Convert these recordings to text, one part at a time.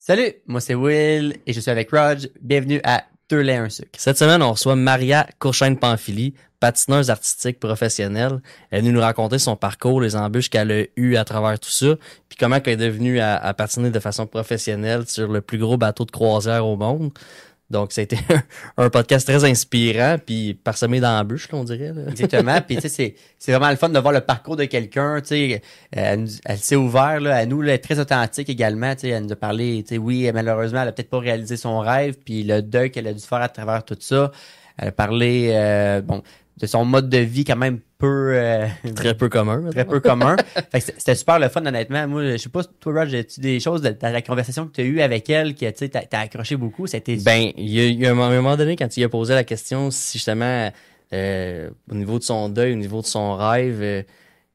Salut, moi c'est Will et je suis avec Rog. Bienvenue à 2 laits, un sucre. Cette semaine, on reçoit Maria Courchaine-Pamphili, patineuse artistique professionnelle. Elle est venue nous raconter son parcours, les embûches qu'elle a eues à travers tout ça, puis comment elle est devenue à patiner de façon professionnelle sur le plus gros bateau de croisière au monde. Donc, ça a été un podcast très inspirant, puis parsemé d'embûches, là, on dirait. Là. Exactement. Puis, tu sais, c'est vraiment le fun de voir le parcours de quelqu'un. Tu sais, elle s'est ouverte là, à nous, là, très authentique également. Tu sais, elle nous a parlé. Tu sais, oui, malheureusement, elle a peut-être pas réalisé son rêve, puis le deuil qu'elle a dû faire à travers tout ça. Elle a parlé, de son mode de vie quand même peu Très peu commun. très peu commun. Fait que c'était super le fun, honnêtement. Moi, je sais pas, toi, Rog, as-tu des choses dans la conversation que tu as eue avec elle qui, tu sais, t'as accroché beaucoup? C'était Il y a un moment donné, quand il a posé la question si justement, au niveau de son deuil, au niveau de son rêve,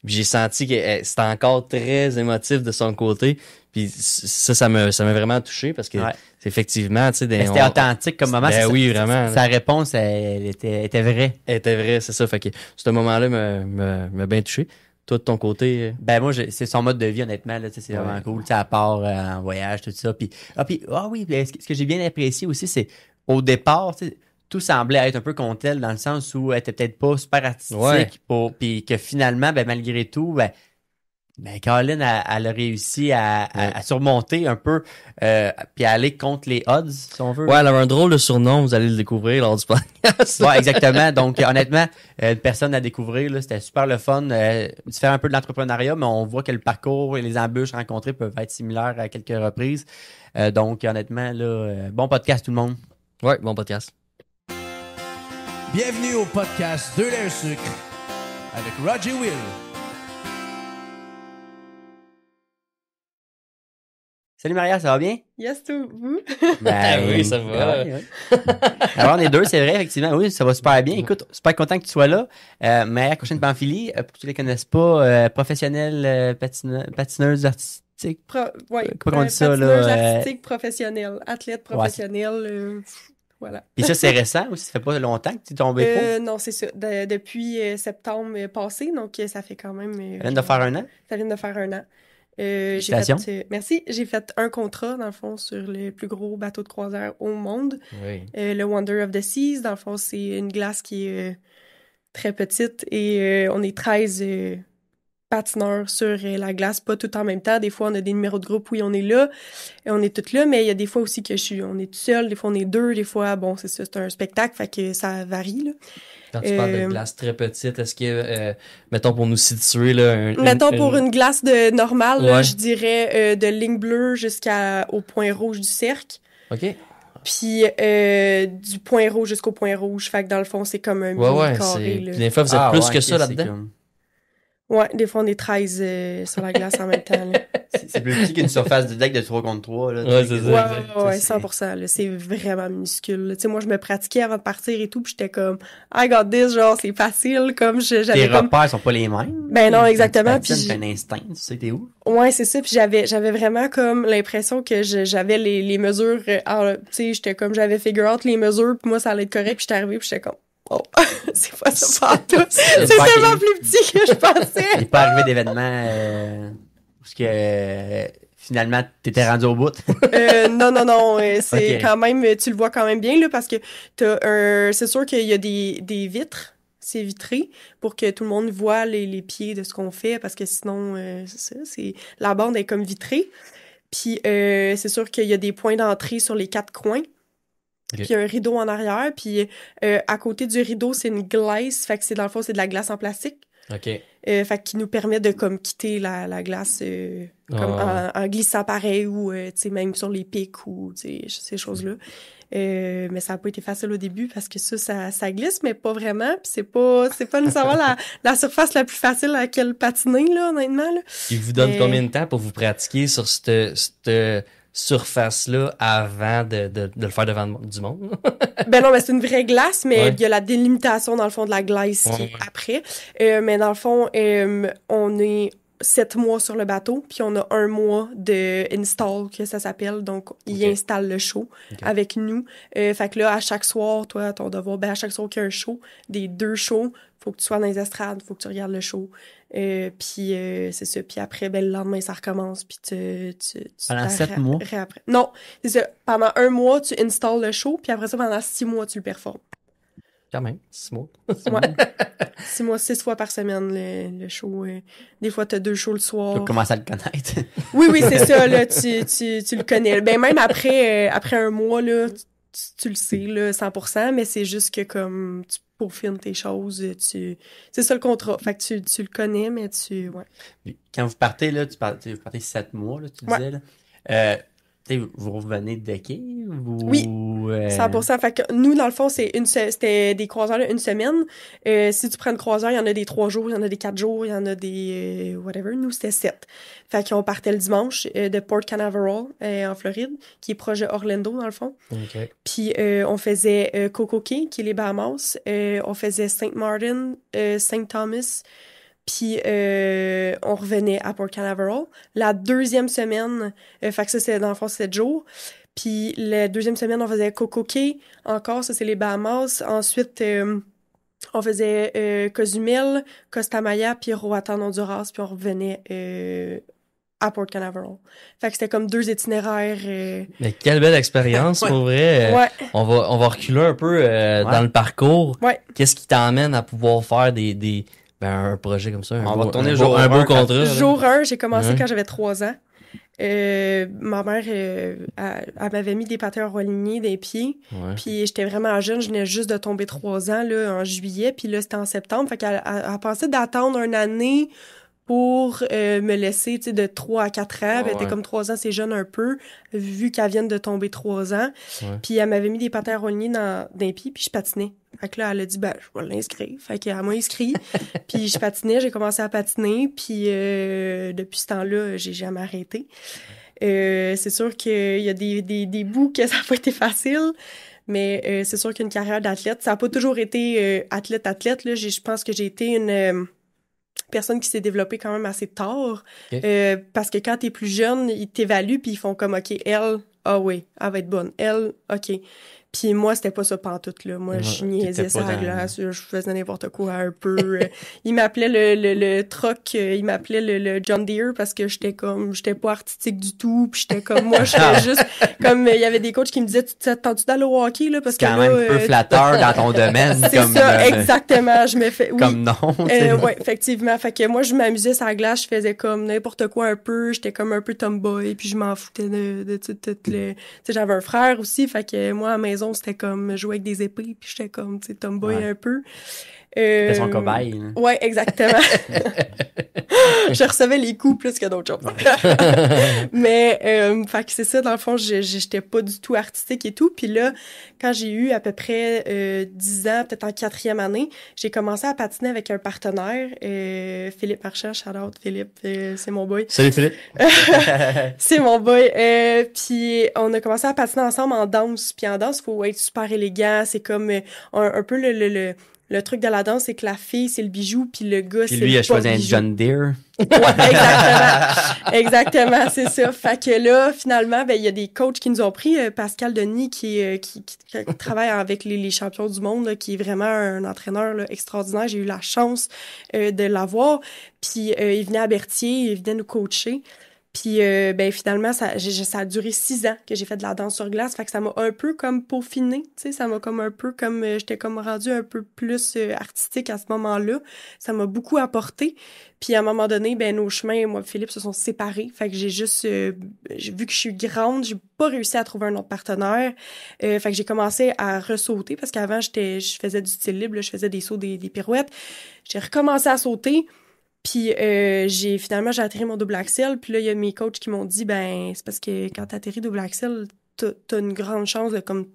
j'ai senti que c'était encore très émotif de son côté. Puis ça m'a vraiment touché parce que c'est effectivement, tu sais, c'était authentique comme moment. Oui, vraiment. Sa réponse, elle était vraie. Elle était vraie, c'est ça. Fait que ce moment-là m'a bien touché. Toi, de ton côté. Ben moi, c'est son mode de vie, honnêtement. Là, c'est vraiment cool. À part en voyage, tout ça. Puis oui, ce que j'ai bien apprécié aussi, c'est au départ, tout semblait être un peu contre elle dans le sens où elle était peut-être pas super artistique. Puis que finalement, ben malgré tout, Caroline, elle a réussi à surmonter un peu, puis à aller contre les odds, si on veut. Ouais, elle avait un drôle de surnom, vous allez le découvrir lors du podcast. Ouais, exactement. Donc, honnêtement, une personne à découvrir, là, c'était super le fun. Différent un peu de l'entrepreneuriat, mais on voit que le parcours et les embûches rencontrées peuvent être similaires à quelques reprises. Donc, honnêtement, là, bon podcast tout le monde. Ouais, bon podcast. Bienvenue au podcast 2 laits, un sucre avec Rog et Will. Salut Maria, ça va bien? Yes, tout. Vous? Oui, ça va. Ouais. Alors, on est deux, c'est vrai, effectivement. Oui, ça va super bien. Écoute, super content que tu sois là. Maria Courchaine-Pamphili, pour ceux qui ne connaissent pas, professionnelle patineuse artistique. Comment on dit ça, là? Patineuse artistique professionnelle, athlète professionnelle, voilà. Puis ça, c'est récent aussi? Ça fait pas longtemps que tu es tombé pro? Non, c'est ça. Depuis septembre passé, donc ça fait quand même... Ça vient de faire un an? Ça vient de faire un an. Félicitations. Merci. J'ai fait un contrat, dans le fond, sur le plus gros bateau de croisière au monde. Oui. Le Wonder of the Seas. Dans le fond, c'est une glace qui est très petite et on est 13 patineurs sur la glace, pas tout en même temps. Des fois, on a des numéros de groupe, oui, on est là, et on est toutes là, mais il y a des fois aussi on est tout seul, des fois on est deux, des fois, bon, c'est ça, c'est un spectacle, fait que ça varie, là. Quand tu parles de glace très petite, est-ce que, mettons, pour nous situer, là... Pour une glace de normale, là, je dirais de ligne bleue jusqu'au point rouge du cercle. OK. Puis du point rouge jusqu'au point rouge. Fait que dans le fond, c'est comme un mini carré. Là. Puis des fois, vous êtes plus que ça là-dedans? Comme... Ouais, des fois, on est 13 sur la glace en même temps. Là. C'est plus petit qu'une surface de deck de 3 contre 3. Là, ouais, c'est ça. Ouais, 100%. Là, c'est vraiment minuscule. Tu sais, moi, je me pratiquais avant de partir et tout, puis j'étais comme « I got this », genre, c'est facile. Comme j'avais tes repères sont pas les mêmes. Ben non, exactement. Puis c'est un instinct, tu sais, t'es où? Ouais, c'est ça. Puis j'avais vraiment comme l'impression que j'avais les mesures... tu sais, j'étais comme, j'avais figure out les mesures, puis moi, ça allait être correct, puis j'étais arrivée, puis j'étais comme... Oh, c'est pas ça pas tout. C'est tellement plus petit que je pensais. Il n'est pas arrivé d'événement parce que finalement t'étais rendu au bout. Non. C'est quand même, tu le vois quand même bien là parce que c'est sûr qu'il y a des vitres, c'est vitré pour que tout le monde voit les pieds de ce qu'on fait parce que sinon c'est ça, la bande est comme vitrée. Puis c'est sûr qu'il y a des points d'entrée sur les 4 coins. Okay. Puis un rideau en arrière, puis à côté du rideau, c'est une glace, fait que c'est dans le fond, c'est de la glace en plastique. OK. Fait qui nous permet de comme quitter la glace comme en glissant pareil ou tu sais même sur les pics ou tu sais ces choses-là. Mais ça a pas été facile au début parce que ça glisse mais pas vraiment, puis c'est pas nécessairement la surface la plus facile à laquelle patiner là honnêtement là. Il vous donne combien de temps pour vous pratiquer sur cette surface-là avant de le faire devant du monde? Ben non, mais c'est une vraie glace, mais il y a la délimitation dans le fond de la glace qui est après. Mais dans le fond, on est 7 mois sur le bateau, puis on a 1 mois de install, que ça s'appelle. Donc, ils installent le show avec nous. Fait que là, à chaque soir, toi, ton devoir, à chaque soir qu'il y a un show, des 2 shows, faut que tu sois dans les estrades, faut que tu regardes le show. Puis c'est ça. Puis après, le lendemain, ça recommence. Puis tu pendant 7 mois? Non, c'est ça. Pendant 1 mois, tu installes le show, puis après ça, pendant 6 mois, tu le performes. Quand même, 6 mois. Ouais. 6 mois, 6 fois par semaine, le show. Des fois, t'as 2 shows le soir. Tu commences à le connaître. Oui, c'est ça, là, tu le connais. Ben, même après 1 mois, là, tu le sais, là, 100%, mais c'est juste que comme tu peaufines tes choses, c'est ça le contrat. Fait que tu le connais, mais ouais. Quand vous partez, là, vous partez 7 mois, là, tu disais, là. Vous revenez de quai? Oui, 100%. Fait que nous, dans le fond, c'était des croisières de 1 semaine. Si tu prends une croisière, il y en a des 3 jours, il y en a des 4 jours, il y en a des whatever. Nous, c'était 7. Fait qu'on partait le dimanche de Port Canaveral en Floride, qui est proche de Orlando, dans le fond. Okay. Puis on faisait Coco Cay, qui est les Bahamas. On faisait Saint Martin, Saint Thomas. Puis on revenait à Port Canaveral. La 2e semaine, fait que ça, c'est dans le fond 7 jours. Puis la 2e semaine, on faisait Coco Cay. Encore, ça, c'est les Bahamas. Ensuite, on faisait Cozumel, Costa Maya, puis Roatan, Honduras. Puis on revenait à Port Canaveral. Fait que c'était comme 2 itinéraires. Mais quelle belle expérience, pour vrai. Ouais. On va reculer un peu dans le parcours. Ouais. Qu'est-ce qui t'emmène à pouvoir faire un projet comme ça? On va tourner un beau contrat. Jour 1, j'ai commencé quand j'avais 3 ans. Ma mère, elle m'avait mis des patins en roue alignée des pieds. Ouais. Puis j'étais vraiment jeune, je venais juste de tomber 3 ans là, en juillet. Puis là, c'était en septembre. Fait qu'elle pensait d'attendre 1 année pour me laisser, tu sais, de 3 à 4 ans. Elle était comme 3 ans, c'est jeune un peu, vu qu'elle vient de tomber 3 ans. Ouais. Puis elle m'avait mis des patins en roue alignée dans les pieds, puis je patinais. Fait que là, elle a dit, je vais l'inscrire. Fait qu'elle m'a inscrit. Puis je patinais, j'ai commencé à patiner. Puis depuis ce temps-là, j'ai jamais arrêté. C'est sûr qu'il y a des bouts que ça n'a pas été facile. Mais c'est sûr qu'une carrière d'athlète, ça n'a pas toujours été athlète. Là. Je pense que j'ai été une personne qui s'est développée quand même assez tard. Parce que quand t'es plus jeune, ils t'évaluent puis ils font comme, OK, elle, ah oui, elle va être bonne. Elle, OK. Puis moi, c'était pas ça pantoute, là. Moi, je niaisais sur la glace, je faisais n'importe quoi un peu. Il m'appelait le truck, il m'appelait le John Deere parce que j'étais pas artistique du tout, puis j'étais comme, moi, j'étais juste, comme, il y avait des coachs qui me disaient, t'attends-tu d'aller au hockey, là, parce que quand même un peu flatteur dans ton domaine. C'est comme, ça, exactement, je me fais, oui. Comme non, ouais, effectivement. Fait que moi, je m'amusais sur la glace, je faisais comme n'importe quoi un peu, j'étais comme un peu tomboy, puis je m'en foutais de tout le, tu sais, j'avais un frère aussi, fait que moi, à la maison, c'était comme jouer avec des épées, puis j'étais comme, tu sais, tomboy un peu. C'était son cobaye. Ouais, exactement. Je recevais les coups plus que d'autres choses. Mais, fait que c'est ça, dans le fond, j'étais pas du tout artistique et tout. Puis là, quand j'ai eu à peu près 10 ans, peut-être en 4e année, j'ai commencé à patiner avec un partenaire, Philippe Marchand, shout-out Philippe, c'est mon boy. Salut Philippe. C'est mon boy. Puis on a commencé à patiner ensemble en danse. Puis en danse, il faut être super élégant. C'est comme un peu le truc de la danse, c'est que la fille, c'est le bijou, puis le gars, c'est le lui, il a choisi un John Deere. Ouais, exactement. Exactement, c'est ça. Fait que là, finalement, il y a des coachs qui nous ont pris. Pascal Denis, qui travaille avec les champions du monde, là, qui est vraiment un entraîneur là, extraordinaire. J'ai eu la chance de l'avoir. Puis il venait à Berthier, il venait nous coacher. Puis finalement, ça a duré 6 ans que j'ai fait de la danse sur glace. Fait que ça m'a un peu comme peaufiné, tu sais, ça m'a comme un peu comme j'étais comme rendue un peu plus artistique à ce moment-là. Ça m'a beaucoup apporté. Puis à un moment donné, nos chemins, moi et Philippe, se sont séparés. Fait que j'ai juste vu que je suis grande, j'ai pas réussi à trouver un autre partenaire. Fait que j'ai commencé à ressauter parce qu'avant je faisais du style libre, là, je faisais des sauts, des pirouettes. J'ai recommencé à sauter. Puis j'ai atterri mon double axel, puis là il y a mes coachs qui m'ont dit c'est parce que quand t'atterris double axel, t'as une grande chance de comme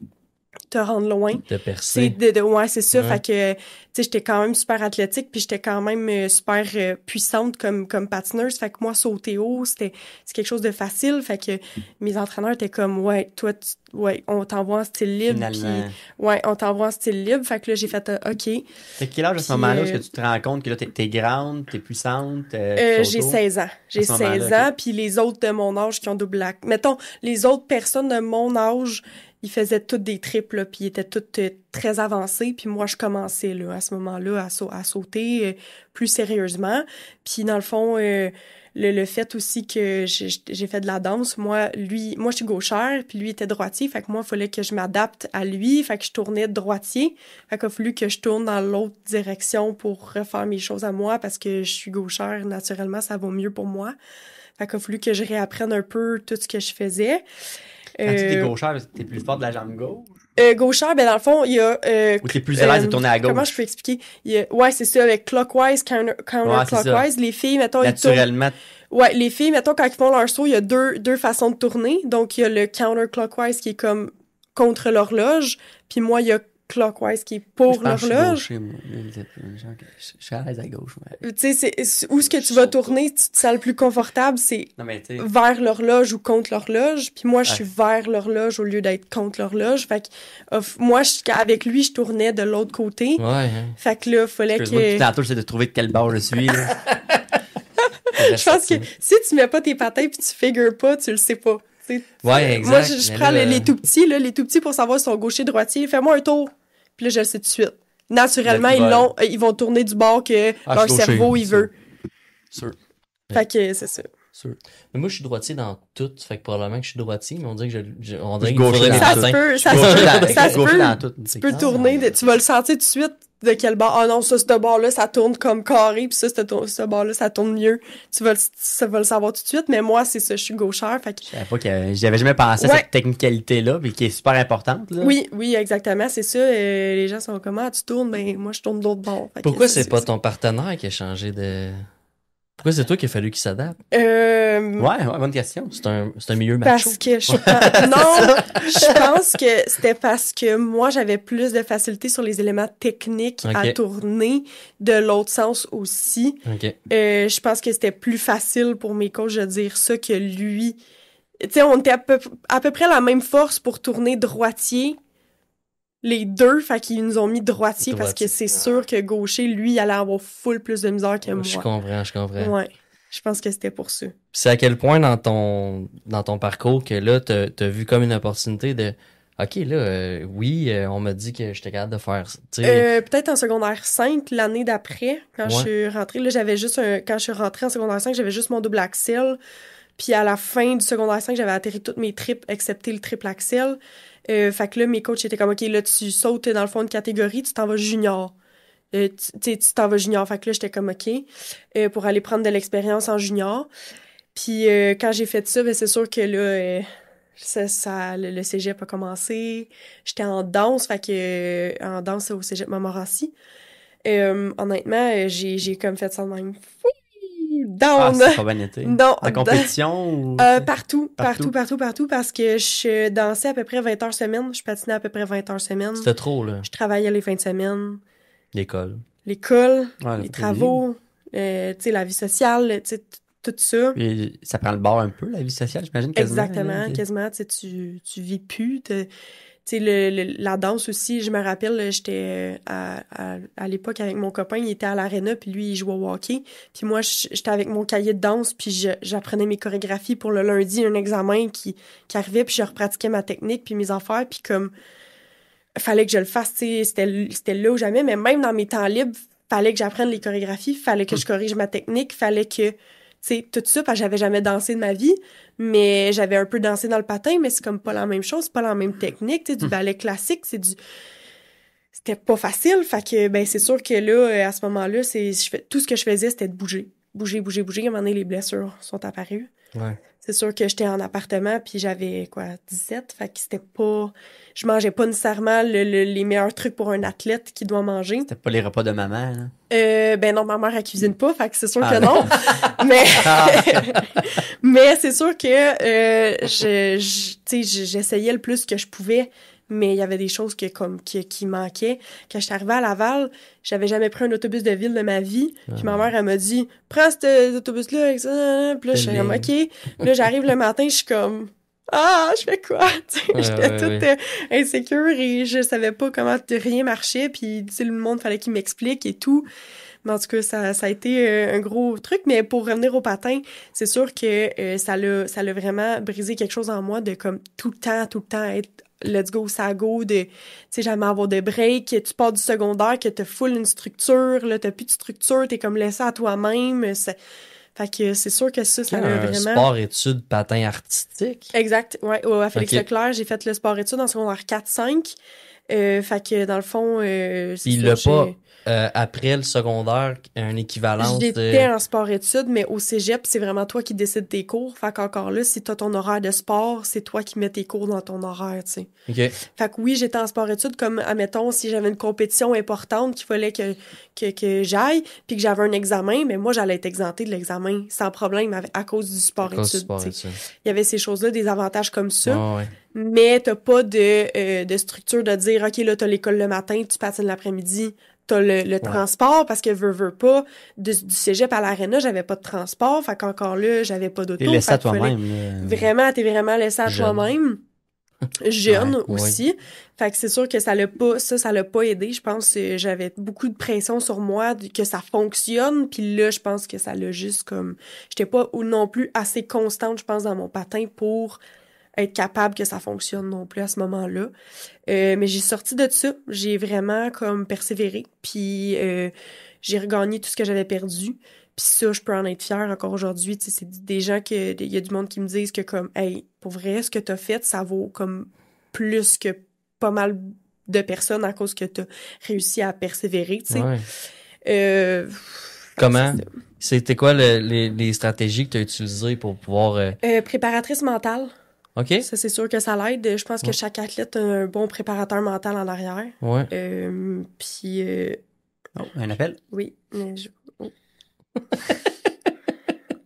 te rendre loin. De percer. Ouais, c'est ça. Ouais. Fait que, tu sais, j'étais quand même super athlétique, puis j'étais quand même super puissante comme patineuse. Fait que moi, sauter haut, c'est quelque chose de facile. Fait que mes entraîneurs étaient comme, ouais, toi, on t'envoie en style libre. Puis, ouais, on t'envoie en style libre. Fait que là, j'ai fait, OK. Fait quel âge à ce moment-là, est-ce que tu te rends compte que là, t'es grande, t'es puissante? J'ai 16 ans. J'ai 16 ans, puis les autres de mon âge qui ont double lac. Mettons, les autres personnes de mon âge, ils faisaient toutes des trips, là, puis ils étaient toutes très avancés. Puis moi, je commençais là, à ce moment-là à sauter plus sérieusement. Puis dans le fond, le fait aussi que j'ai fait de la danse, moi, je suis gauchère, puis lui était droitier. Fait que moi, il fallait que je m'adapte à lui. Fait que je tournais de droitier. Fait qu'il a fallu que je tourne dans l'autre direction pour refaire mes choses à moi parce que je suis gauchère. Naturellement, ça va mieux pour moi. Fait qu'il a fallu que je réapprenne un peu tout ce que je faisais. Quand tu es gauchère, t'es plus forte de la jambe gauche? Gauchère, ben dans le fond, il y a... ou t'es plus à l'aise de tourner à gauche? Comment je peux expliquer? Ouais, c'est ça, avec clockwise, counterclockwise. Les filles, mettons, naturellement. Ouais, les filles, mettons, quand ils font leur saut, il y a deux façons de tourner. Donc, il y a le counterclockwise qui est comme contre l'horloge, puis moi, il y a clockwise qui est pour l'horloge. Je suis à l'aise à gauche. Tu sais, c'est où est-ce que tu vas tourner, tu te sens le plus confortable, c'est vers l'horloge ou contre l'horloge. Puis moi, je suis vers l'horloge au lieu d'être contre l'horloge. Fait que moi, avec lui, je tournais de l'autre côté. Ouais. Fait que là, fallait que... Tantôt, j'essaie de trouver de quel bord je suis. Là. Je pense que si tu mets pas tes patins puis tu figures pas, tu le sais pas. Ouais, exact. Moi, je prends les tout petits, là, les tout petits pour savoir s'ils sont gauchers, droitiers. Fais-moi un tour. Puis là, je le sais tout de suite. Naturellement, ils vont tourner du bord que leur cerveau, il veut. Sûr. Fait que c'est ça. Sûr. Mais moi, je suis droitier dans tout. Fait que probablement que je suis droitier, mais on dirait que on dirait qu'il faudrait mes ça patins. se peut. Tu peux tourner. Tu vas le sentir tout de suite de quel bord. Ah non, ce bord-là, ça tourne comme carré, puis ce bord-là, ça tourne mieux. Tu vas le savoir tout de suite, mais moi, c'est ça, je suis gauchère. Fait que... Je savais pas que j'avais jamais pensé à cette technicalité-là, mais qui est super importante. Là. Oui, exactement, c'est ça. Les gens sont comme, tu tournes, ben moi, je tourne d'autre bord. Pourquoi c'est pas ton partenaire qui a changé de... Pourquoi c'est toi qui a fallu qu'il s'adapte? Ouais, bonne question. C'est un milieu macho. Parce que je pense que c'était parce que moi, j'avais plus de facilité sur les éléments techniques à tourner, de l'autre sens aussi. Je pense que c'était plus facile pour mes coachs de dire ça que lui. Tu sais, on était à peu près la même force pour tourner droitier. Les deux, fait qu'ils nous ont mis droitier parce que c'est sûr que gaucher, lui, il allait avoir full plus de misère que moi. Je comprends. Ouais. Je pense que c'était pour ça. C'est à quel point dans ton parcours que là, t'as vu comme une opportunité de OK, là, on m'a dit que j'étais capable de faire ça. Peut-être en secondaire 5, l'année d'après, quand je suis rentrée. Là, quand je suis rentrée en secondaire 5, j'avais juste mon double axel. Puis à la fin du secondaire 5, j'avais atterri toutes mes triples, excepté le triple axel. Fait que là, mes coachs étaient comme, OK, là, tu sautes dans le fond de catégorie, tu t'en vas junior. Tu t'en vas junior. Fait que là, j'étais comme, OK, pour aller prendre de l'expérience en junior. Puis quand j'ai fait ça, ben c'est sûr que là, le cégep a commencé. J'étais en danse, fait que en danse au cégep Montmorency. Honnêtement, j'ai comme fait ça de même. Down. Ah, c'est pas bien été. Non. En compétition ou... Partout, parce que je dansais à peu près 20 heures semaine. Je patinais à peu près 20 heures semaine. C'était trop, là. Je travaillais les fins de semaine. L'école, les travaux, tu sais, la vie sociale, tu sais, tout ça. Puis ça prend le bord un peu, la vie sociale, j'imagine, quasiment. Exactement, quasiment, tu sais, tu vis plus, tu sais, la danse aussi, je me rappelle, j'étais à l'époque avec mon copain, il était à l'aréna, puis lui, il jouait au hockey. Puis moi, j'étais avec mon cahier de danse, puis j'apprenais mes chorégraphies pour le lundi, un examen qui arrivait, puis je repratiquais ma technique, puis mes affaires, puis comme, fallait que je le fasse, tu sais, c'était là ou jamais, mais même dans mes temps libres, fallait que j'apprenne les chorégraphies, fallait que je corrige ma technique, fallait que... C'est tout ça, parce que j'avais jamais dansé de ma vie, mais j'avais un peu dansé dans le patin, mais c'est comme pas la même chose, c'est pas la même technique, tu sais, du ballet classique, c'était pas facile, fait que, ben, c'est sûr que là, à ce moment-là, tout ce que je faisais, c'était de bouger. Bouger, à un moment donné, les blessures sont apparues. Ouais. C'est sûr que j'étais en appartement, puis j'avais, 17, fait que c'était pas... Je mangeais pas nécessairement les meilleurs trucs pour un athlète qui doit manger. C'était pas les repas de maman, là? Ben non, ma mère, elle cuisine pas, fait que c'est sûr que non. Mais, mais c'est sûr que, j'essayais le plus que je pouvais mais il y avait des choses qui manquaient. Quand je suis arrivée à Laval, j'avais jamais pris un autobus de ville de ma vie. Puis ma mère, elle m'a dit « Prends cet autobus-là avec ça. » Puis là, je suis comme « OK. » Puis là, j'arrive le matin, je suis comme « Ah, je fais quoi? » J'étais toute insécure et je savais pas comment rien marchait. Puis le monde, fallait qu'il m'explique et tout. Mais en tout cas, ça a été un gros truc. Mais pour revenir au patin, c'est sûr que ça l'a vraiment brisé quelque chose en moi de comme tout le temps être let's go, ça go, de, tu sais, jamais avoir de break, tu pars du secondaire, que t'as full une structure, là, t'as plus de structure, t'es comme laissé à toi-même. Fait que c'est sûr que ça a vraiment... Sport-études, patin artistique? Exact, ouais, à Félix Leclerc, j'ai fait le sport-études en secondaire 4-5. Fait que dans le fond, il l'a pas après le secondaire un équivalent. J'étais en sport-études, mais au cégep, c'est vraiment toi qui décides tes cours. Fait qu'encore là, si t'as ton horaire de sport, c'est toi qui mets tes cours dans ton horaire, tu sais. Okay. Fait que oui, j'étais en sport-études comme, admettons, si j'avais une compétition importante qu'il fallait que j'aille, puis que j'avais un examen, mais moi, j'allais être exemptée de l'examen sans problème à cause du sport-études. Il y avait ces choses-là, des avantages comme ça. Oh, ouais. Mais t'as pas de structure de dire, OK, là, t'as l'école le matin, tu patines l'après-midi, t'as le transport, parce que veux pas, du cégep à l'aréna, j'avais pas de transport, fait qu'encore là, j'avais pas d'auto. T'es laissé à toi-même. T'es vraiment laissé à toi-même. Jeune aussi. Ouais. Fait que c'est sûr que ça l'a pas aidé. Je pense que j'avais beaucoup de pression sur moi que ça fonctionne. Puis là, je pense que ça l'a juste comme... J'étais pas non plus assez constante, je pense, dans mon patin pour être capable que ça fonctionne non plus à ce moment-là. Mais j'ai sorti de ça. J'ai vraiment comme persévéré. Puis j'ai regagné tout ce que j'avais perdu. Puis ça, je peux en être fière encore aujourd'hui. Tu sais, c'est des gens il y a du monde qui me disent que comme, hey, pour vrai, ce que t'as fait, ça vaut comme plus que pas mal de personnes à cause que t'as réussi à persévérer, tu sais. Ouais. Comment? C'était quoi les stratégies que tu as utilisées pour pouvoir... Préparatrice mentale. OK. Ça, c'est sûr que ça l'aide. Je pense que chaque athlète a un bon préparateur mental en arrière. Ouais. Puis... Oh, un appel? Oui.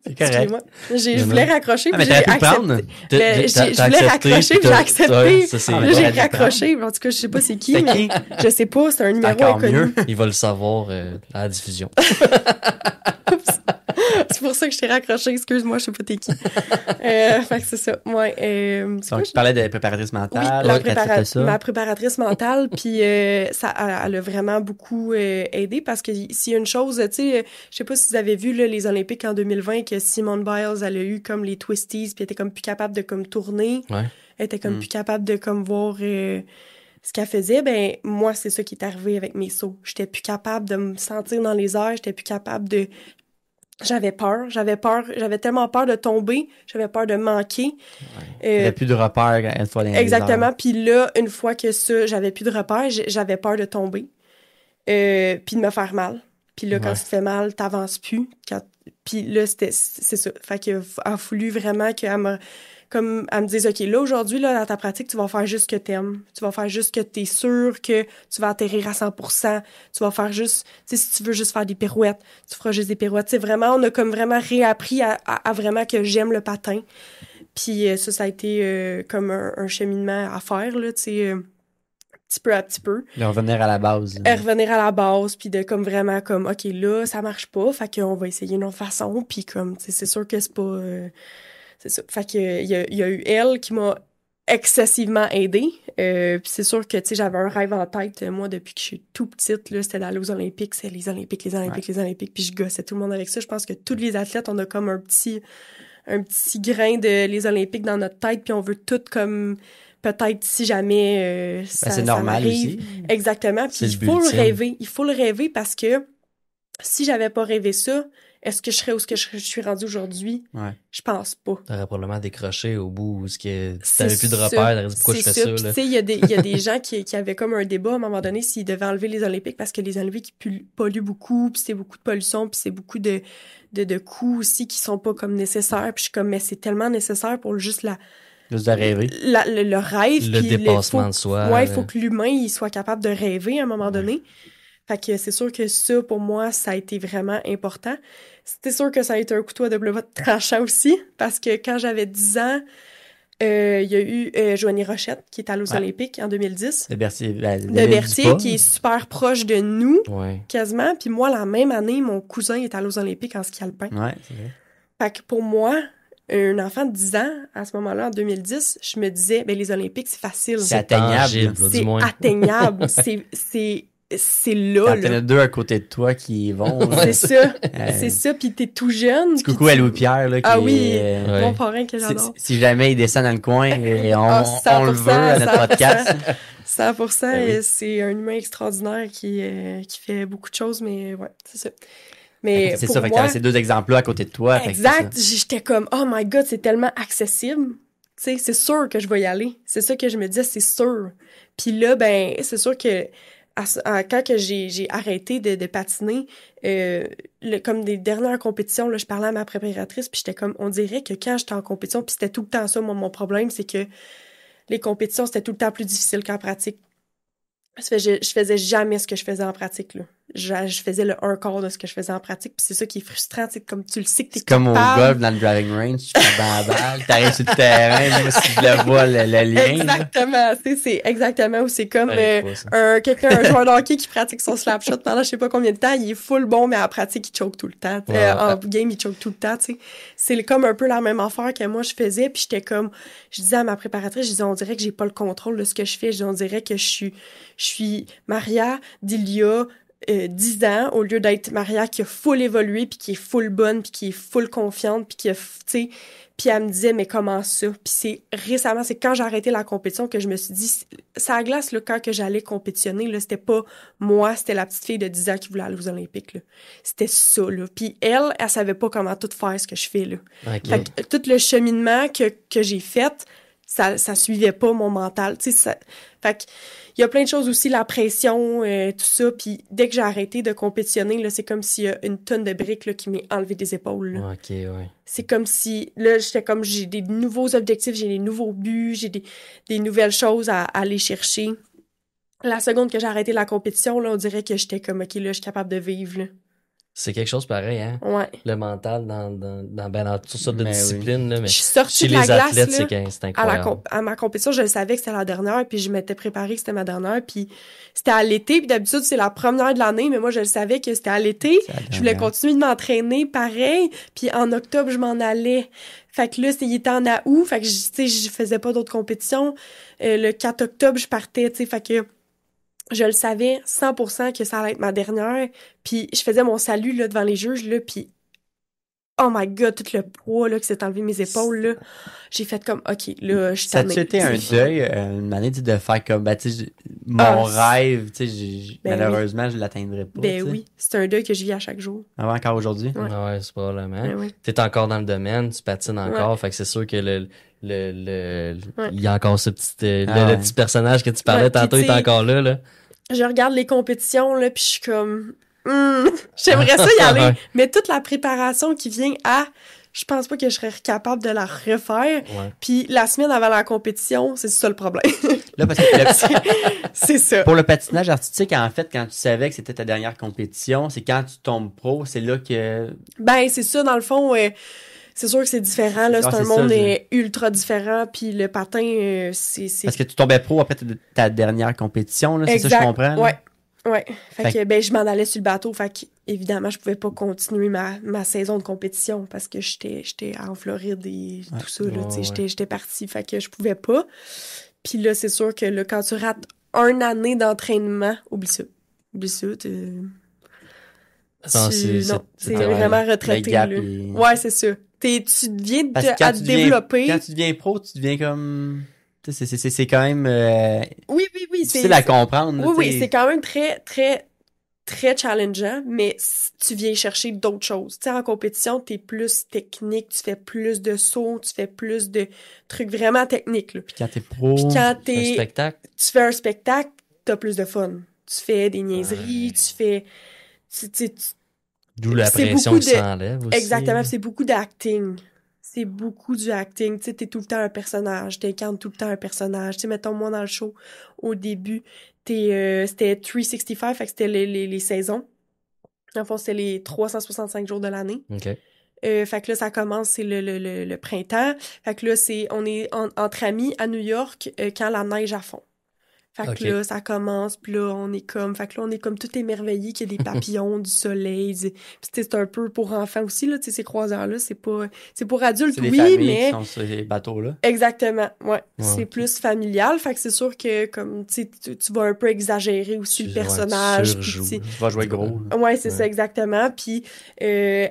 C'est correct. Je voulais raccrocher. Mais t'as pu le prendre. Je voulais raccrocher, puis j'ai accepté. Là, j'ai raccroché. En tout cas, je sais pas c'est qui, mais je sais pas, c'est un numéro inconnu. Il va le savoir à la diffusion. C'est pour ça que je t'ai raccroché. Excuse-moi, je sais pas t'es qui. Fait que c'est ça. Ouais, donc, tu parlais de préparatrice mentale. Oui, ma préparatrice mentale, puis ça, elle a vraiment beaucoup aidé parce que s'il y a une chose, tu sais, je sais pas si vous avez vu là, les Olympiques en 2020 que Simone Biles, elle a eu comme les twisties, puis elle était comme plus capable de comme tourner. Ouais. Elle était comme plus capable de comme voir ce qu'elle faisait. Ben moi, c'est ça qui est arrivé avec mes sauts. J'étais plus capable de me sentir dans les airs, j'étais plus capable de... J'avais tellement peur de tomber, j'avais peur de manquer. Il n'y avait plus de repères une fois dans les exactement, puis là, une fois que ça, j'avais plus de repères, j'avais peur de tomber, puis de me faire mal. Puis là, quand tu te fais mal, t'avances plus. Puis là, c'est ça. Fait qu'il a fallu vraiment qu'elle me dise, OK, là, aujourd'hui, là, dans ta pratique, tu vas faire juste ce que t'aimes. Tu vas faire juste ce que t'es sûr que tu vas atterrir à 100%. Tu vas faire juste, tu sais, si tu veux juste faire des pirouettes, tu feras juste des pirouettes. Tu sais, vraiment, on a comme vraiment réappris à vraiment que j'aime le patin. Puis ça a été comme un cheminement à faire, là, tu sais, petit peu à petit peu. De revenir à la base. Revenir à la base, puis de comme vraiment comme, OK, là, ça marche pas, fait qu'on va essayer une autre façon, puis comme, tu sais, c'est sûr que c'est pas... c'est ça. Fait que il y a eu elle qui m'a excessivement aidée. Puis c'est sûr que, tu sais, j'avais un rêve en tête, moi, depuis que je suis tout petite, là, c'était d'aller aux Olympiques, c'est les Olympiques, puis je gossais tout le monde avec ça. Je pense que tous les athlètes, on a comme un petit grain de les Olympiques dans notre tête, puis on veut tout comme... Peut-être si jamais c'est normal aussi. Exactement. Puis il faut le rêver parce que si j'avais pas rêvé ça, est-ce que je serais où je suis rendue aujourd'hui? Ouais. Je pense pas. T'aurais probablement décroché au bout où t'avais plus de repères, t'aurais dit pourquoi je fais ça. Tu sais, il y a des gens qui avaient comme un débat à un moment donné s'ils devaient enlever les Olympiques parce que les Olympiques polluent beaucoup, puis c'est beaucoup de pollution, puis c'est beaucoup de coûts aussi qui sont pas comme nécessaires. Puis je suis comme, mais c'est tellement nécessaire pour juste juste de rêver. Le rêve. Le dépassement de soi. Ouais, il faut que l'humain il soit capable de rêver à un moment donné. Fait que c'est sûr que ça, pour moi, ça a été vraiment important. C'était sûr que ça a été un couteau à double tranchant aussi, parce que quand j'avais 10 ans, Il y a eu Joanie Rochette, qui est allée aux Olympiques en 2010. De Berthier. De Berthier, qui est super proche de nous, Ouais. quasiment. Puis moi, la même année, mon cousin est allé aux Olympiques en ski alpin. Ouais, c'est vrai. Fait que pour moi, un enfant de 10 ans, à ce moment-là, en 2010, je me disais, ben les Olympiques, c'est facile. C'est atteignable. tangible, du C'est moins. atteignable. C'est là, Quand là. t'en as deux à côté de toi qui y vont. C'est ça. C'est ça. Puis t'es tout jeune. Petit puis coucou à Louis-Pierre, là, qui Ah oui, est, Ouais. mon parrain que j'adore. si jamais il descend dans le coin, et on, Ah, on le veut à notre 100%, podcast. 100%, Ben oui. c'est un humain extraordinaire qui fait beaucoup de choses, mais ouais, c'est ça. Mais C'est pour ça, fait que moi, t'avais ces deux exemples-là à côté de toi. fait que exact, c'est ça. j'étais comme, oh my God, c'est tellement accessible. Tu sais, c'est sûr que je vais y aller. C'est ça que je me disais, c'est sûr. Puis là, ben, c'est sûr que quand que j'ai arrêté de patiner, comme des dernières compétitions, là, je parlais à ma préparatrice, puis j'étais comme, on dirait que quand j'étais en compétition, puis c'était tout le temps ça, mon problème, c'est que les compétitions, c'était tout le temps plus difficile qu'en pratique. Je faisais jamais ce que je faisais en pratique, là. Je faisais le un quart de ce que je faisais en pratique, puis c'est ça qui est frustrant, c'est comme tu le sais que t'es C'est comme au capable. golf dans le driving range, tu fais la balle, t'arrives sur le terrain, moi, si je le vois, le lien. là. Exactement, tu sais, c'est exactement où c'est comme Ouais, pas ça. un joueur de hockey qui pratique son slap shot pendant je sais pas combien de temps, il est full bon, mais en pratique, il choke tout le temps. En game, il choke tout le temps, tu sais. C'est comme un peu la même affaire que moi, je faisais, puis j'étais comme, je disais à ma préparatrice, je disais, on dirait que j'ai pas le contrôle de ce que je fais, je disais, on dirait que je suis Maria d'il y a 10 ans, au lieu d'être Maria qui a full évolué, puis qui est full bonne, puis qui est full confiante, puis qui a, tu sais, puis elle me disait, mais comment ça? Puis c'est récemment, c'est quand j'ai arrêté la compétition que je me suis dit, ça à glace, là, quand que j'allais compétitionner, là, c'était pas moi, c'était la petite fille de 10 ans qui voulait aller aux Olympiques, là. C'était ça, là. Puis elle savait pas comment tout faire ce que je fais, là. Ok. Fait que tout le cheminement que j'ai fait, ça suivait pas mon mental, tu sais, fait que il y a plein de choses aussi, la pression, tout ça, puis dès que j'ai arrêté de compétitionner, là, c'est comme s'il y a une tonne de briques, là, qui m'est enlevée des épaules, là. Ok, ouais. C'est comme si, là, j'étais comme, j'ai des nouveaux objectifs, j'ai des nouveaux buts, j'ai des nouvelles choses à aller chercher. La seconde que j'ai arrêté la compétition, là, on dirait que j'étais comme, OK, là, je suis capable de vivre, là. C'est quelque chose pareil, hein? Ouais. Le mental dans toutes sortes de Mais oui. disciplines, là, mais Je suis sortie chez de la les glace, athlètes, là. c'est incroyable. À ma compétition, je le savais que c'était la dernière, puis je m'étais préparée que c'était ma dernière, puis c'était à l'été, puis d'habitude, c'est la première de l'année, mais moi, je le savais que c'était à l'été. C'est la Je voulais dernière. continuer de m'entraîner pareil, puis en octobre, je m'en allais. Fait que là, il était en août, fait que, tu sais, je faisais pas d'autres compétitions. Le 4 octobre, je partais, tu sais, fait que je le savais 100% que ça allait être ma dernière, puis je faisais mon salut, là, devant les juges, là, puis oh my God, tout le poids là, que s'est enlevé mes épaules, là, j'ai fait comme, OK, là, je suis Ça tannée. a été un C'est deuil, une année de faire comme, ben, tu sais, mon rêve, tu sais, Ben malheureusement, je l'atteindrai pas. Ben tu sais. oui, c'est un deuil que je vis à chaque jour. Avant encore aujourd'hui. Ouais. Ouais, c'est probablement. Ben oui. T'es encore dans le domaine, tu patines encore, fait que c'est sûr que il y a encore ce petit, le petit personnage que tu parlais Ouais, tantôt, puis il est encore là. Je regarde les compétitions, là, puis je suis comme, j'aimerais ça y aller, Ouais. mais toute la préparation qui vient je pense pas que je serais capable de la refaire. Ouais. Puis la semaine avant la compétition, c'est ça le problème. Là, parce que C'est ça. pour le patinage artistique, en fait, quand tu savais que c'était ta dernière compétition, c'est quand tu tombes pro, c'est là que... Ben, c'est ça, dans le fond, c'est sûr que c'est différent, là. Ah, C'est un c'est ça, monde je- ultra différent, puis le patin, c'est... Parce que tu tombais pro après ta dernière compétition, là, c'est ça que je comprends? là? Ouais. Ouais. Fait Fait que, ben, je m'en allais sur le bateau. Fait que, évidemment, je pouvais pas continuer ma saison de compétition parce que j'étais en Floride et tout ça, là. Ouais, Tu sais, ouais. j'étais partie. Fait que je pouvais pas. Puis là, c'est sûr que là, quand tu rates une année d'entraînement, oublie ça. Oublie ça. Non, Non, c'est ouais. vraiment Le retraité, gap, là. il- Ouais, c'est ça. Tu deviens Parce que à te développer. quand tu deviens pro, tu deviens comme... Tu sais, c'est quand même Oui, oui, difficile à comprendre. là, Oui, tu sais. oui, c'est quand même très, très, très challengeant, mais tu viens chercher d'autres choses. Tu sais, en compétition, t'es plus technique, tu fais plus de sauts, tu fais plus de trucs vraiment techniques, là. Puis quand t'es pro... Puis quand C'est un tu spectacle. fais un spectacle, t'as plus de fun. Tu fais des niaiseries, Ouais. tu fais... tu- D'où la c'est pression beaucoup qui de- s'enlève aussi. Exactement, c'est beaucoup d'acting. C'est beaucoup du acting. Tu sais, t'es tout le temps un personnage. T'incarnes tout le temps un personnage. Tu sais, mettons, moi, dans le show, au début, c'était 365, fait que c'était les saisons. En fond, c'était les 365 jours de l'année. OK. Fait que là, ça commence, c'est le printemps. Fait que là, on est entre amis à New York quand la neige à fond. Fait que là, ça commence, puis là, on est comme tout émerveillé qu'il y a des papillons, du soleil. Puis c'est un peu pour enfants aussi, là, tu sais, ces croisières-là, c'est pour adultes, c'est des oui, familles mais... qui sont sur ces bateaux-là. Exactement, ouais. C'est plus familial, fait que c'est sûr que, comme, tu vas un peu exagérer aussi le personnage. Tu vas jouer gros. Ouais, c'est ça, exactement. Puis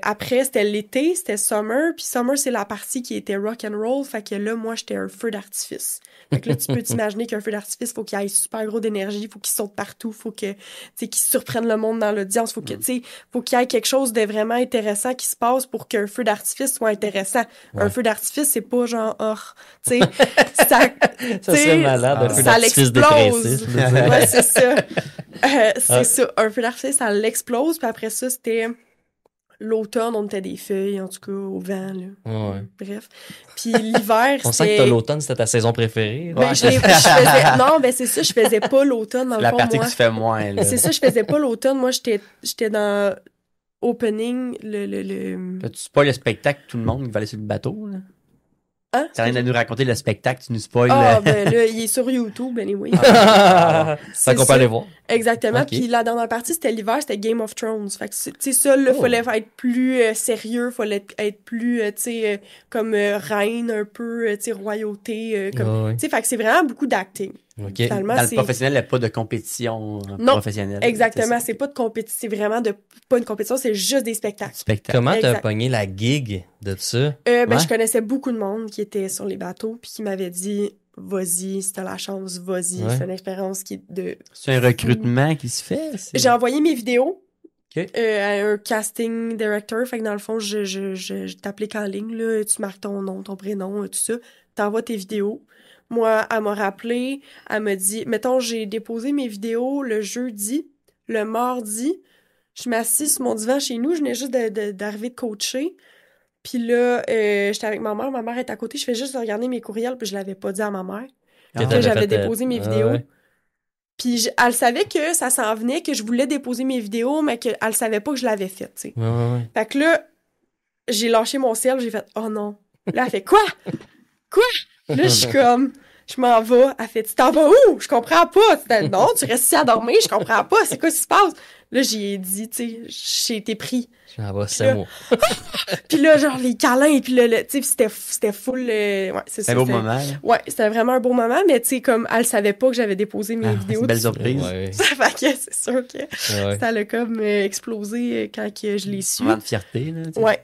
après, c'était l'été, c'était summer, puis summer, c'est la partie qui était rock and roll, fait que là, moi, j'étais un feu d'artifice. Fait que là, tu peux t'imaginer qu'un feu d'artifice, faut qu'il aille super gros d'énergie, faut qu'il saute partout, faut que, tu sais, qu'il surprenne le monde dans l'audience, faut que, tu sais, faut qu'il y ait quelque chose de vraiment intéressant qui se passe pour qu'un feu d'artifice soit intéressant. Ouais. Un feu d'artifice, c'est pas genre, tu sais, ça serait malade, un feu ça d'artifice l'explose. Ouais, c'est ça. C'est ça. Un feu d'artifice, ça l'explose, puis après ça, c'était l'automne, on mettait des feuilles, en tout cas, au vent, là. Ouais. Bref. Puis l'hiver, on sent que l'automne, c'était ta saison préférée. Ben, je faisais... Non, ben c'est ça, je faisais pas l'automne, dans le fond, la partie moi. que tu fais moins, là. C'est ça, je faisais pas l'automne. Moi, j'étais dans opening, Tu spoil le spectacle, tout le monde qui va aller sur le bateau, là? Hein? T'as rien à nous raconter le spectacle, tu nous spoil. Ah, ben là, il est sur YouTube, anyway. Ça qu'on peut aller voir. Exactement. Okay. Puis la dernière partie, c'était l'hiver, c'était Game of Thrones. Fait que, tu sais, ça, là, fallait être plus sérieux, fallait être plus, tu sais, comme reine, un peu, tu sais, royauté. Comme, tu sais, fait que c'est vraiment beaucoup d'acting. Okay. Finalement, dans le professionnel, il n'y a pas de compétition professionnelle. Exactement. C'est pas de compétition. C'est vraiment pas une compétition, c'est juste des spectacles. Comment t'as pogné la gig de ça? Ben, je connaissais beaucoup de monde qui était sur les bateaux puis qui m'avait dit vas-y, si t'as la chance, vas-y. Ouais. C'est une expérience qui est de... C'est un recrutement qui se fait? J'ai envoyé mes vidéos à un casting director. Fait que dans le fond, je t'applique en ligne, là, tu marques ton nom, ton prénom, tout ça. T'envoies tes vidéos. Moi, elle m'a rappelé, elle m'a dit, mettons, j'ai déposé mes vidéos le jeudi, le mardi, je m'assis sur mon divan chez nous, je venais juste d'arriver de coacher, puis là, j'étais avec ma mère est à côté, je fais juste regarder mes courriels, puis je l'avais pas dit à ma mère, que j'avais déposé mes vidéos. Ouais. Puis elle savait que ça s'en venait, que je voulais déposer mes vidéos, mais qu'elle savait pas que je l'avais fait, tu sais. Ouais. Fait que là, j'ai lâché mon ciel, j'ai fait « Oh non! » Là, elle fait « Quoi? Quoi? » Là, je suis comme, je m'en vais. Elle fait, tu t'en vas où? Je comprends pas. Non, tu restes ici à dormir, je comprends pas. C'est quoi qui se passe? Là, j'ai dit, tu sais, j'ai été pris. Je m'en vais, c'est moi. Puis là, genre, les câlins, puis là, tu sais, c'était full. Ouais, c'est ça. C'est un beau moment. Là. Ouais, c'était vraiment un beau moment, mais tu sais, comme, elle savait pas que j'avais déposé mes vidéos. C'est une belle surprise. Ouais. Ça fait que c'est sûr que ça l'a comme explosé quand que je l'ai su. Un moment de fierté, là. T'sais. Ouais.